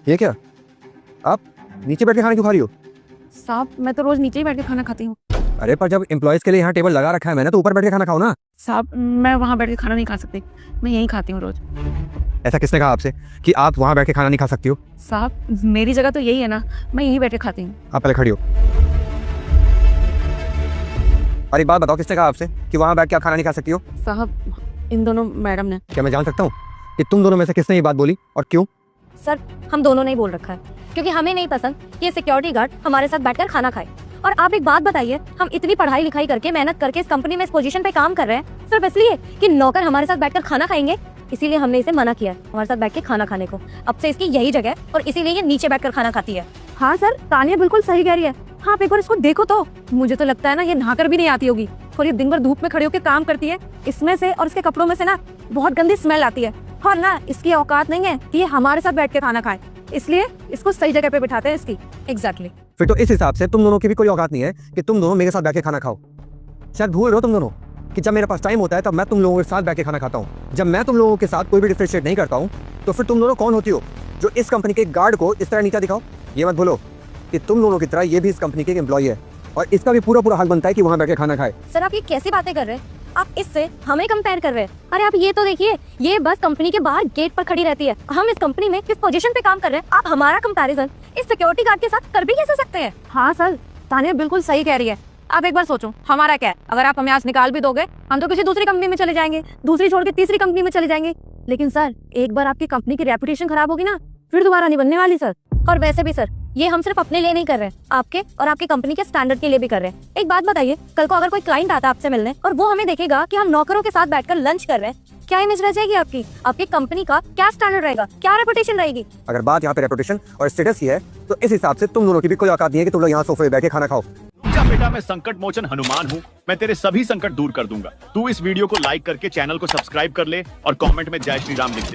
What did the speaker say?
ये क्या, आप नीचे बैठ के खाना क्यों खा रही हो? साहब मैं तो रोज नीचे ही बैठ के खाना खाती हूँ। अरे पर जब एम्प्लॉयज के लिए यहाँ टेबल लगा रखा है मैंने, तो ऊपर बैठ के खाना खाओ ना। साहब मैं वहाँ बैठ के खाना नहीं खा सकती, मैं यहीं खाती हूँ रोज। ऐसा किसने कहा आपसे कि आप वहाँ बैठ के खाना नहीं खा सकती हो? साहब मेरी जगह तो यही है ना, मैं यहीं बैठ के खाती हूँ। आप पहले खड़ी हो और एक बात बताओ, किसने कहा आपसे कि वहाँ बैठ के आप खाना नहीं खा सकती हो? साहब इन दोनों मैडम ने। क्या मैं जान सकता हूँ कि तुम दोनों में से किसने ये बात बोली और क्यों? सर हम दोनों ने ही बोल रखा है, क्योंकि हमें नहीं पसंद कि ये सिक्योरिटी गार्ड हमारे साथ बैठकर खाना खाए। और आप एक बात बताइए, हम इतनी पढ़ाई लिखाई करके मेहनत करके इस कंपनी में इस पोजीशन पे काम कर रहे हैं सिर्फ इसलिए कि नौकर हमारे साथ बैठकर खाना खाएंगे? इसीलिए हमने इसे मना किया है हमारे साथ बैठ के खाना खाने को। अब से इसकी यही जगह है और इसीलिए ये नीचे बैठकर खाना खाती है। हाँ सर, तानिया बिल्कुल सही कह रही है। हाँ आप एक बार इसको देखो तो, मुझे तो लगता है ना ये नहाकर भी नहीं आती होगी और ये दिन भर धूप में खड़े होकर काम करती है। इसमें से और इसके कपड़ों में से ना बहुत गंदी स्मेल आती है और ना इसकी औकात नहीं है कि ये हमारे साथ बैठ के खाना खाए, इसलिए इसको सही जगह पे बिठाते हैं इसकी। एग्जैक्टली। फिर तो इस हिसाब से तुम दोनों की भी कोई औकात नहीं है कि तुम दोनों मेरे साथ बैठ के खाना खाओ। शायद भूल रहे हो तुम दोनों कि जब मेरे पास टाइम होता है तब मैं तुम लोगों के साथ बैठ के खाना खाता हूँ। जब मैं तुम लोगों के साथ कोई भी डिफरेंशिएट नहीं करता हूँ तो फिर तुम दोनों कौन होती हो जो इस कंपनी के गार्ड को इस तरह नीचा दिखाओ? ये मत भूलो कि तुम दोनों की तरह ये भी इस कंपनी के एम्प्लॉई है और इसका भी पूरा हक बनता है कि वहाँ बैठ के खाना खाए। सर आप ये कैसी बातें कर रहे हैं? आप इससे हमें कंपेयर कर रहे हैं? अरे आप ये तो देखिए, ये बस कंपनी के बाहर गेट पर खड़ी रहती है। हम इस कंपनी में किस पोजीशन पे काम कर रहे हैं, आप हमारा कंपैरिजन इस सिक्योरिटी गार्ड के साथ कर भी कैसे सकते हैं? हाँ सर, तानिया बिल्कुल सही कह रही है। आप एक बार सोचो, हमारा क्या है? अगर आप हमें आज निकाल भी दोगे हम तो किसी दूसरी कंपनी में चले जाएंगे, दूसरी छोड़ के तीसरी कंपनी में चले जाएंगे। लेकिन सर एक बार आपकी कंपनी की रेपुटेशन खराब होगी ना, फिर दोबारा नहीं बनने वाली सर। और वैसे भी सर ये हम सिर्फ अपने लिए नहीं कर रहे, आपके और आपकी कंपनी के स्टैंडर्ड के लिए भी कर रहे हैं। एक बात बताइए, कल को अगर कोई क्लाइंट आता आपसे मिलने और वो हमें देखेगा कि हम नौकरों के साथ बैठकर लंच कर रहे हैं, क्या इमेज रह जाएगी आपकी? आपकी कंपनी का क्या स्टैंडर्ड रहेगा, क्या रेपुटेशन रहेगी? अगर बात यहाँ पे रेपुटेशन और स्टेटस की है तो इस हिसाब से तुम दोनों की भी कोई औकात नहीं है कि तुम लोग यहाँ सोफे पे बैठ के खाना खाओ। जा बेटा, मैं संकट मोचन हनुमान हूँ, मैं तेरे सभी संकट दूर कर दूंगा। तू इस वीडियो को लाइक करके चैनल को सब्सक्राइब कर ले और कमेंट में जय श्री राम लिख दे।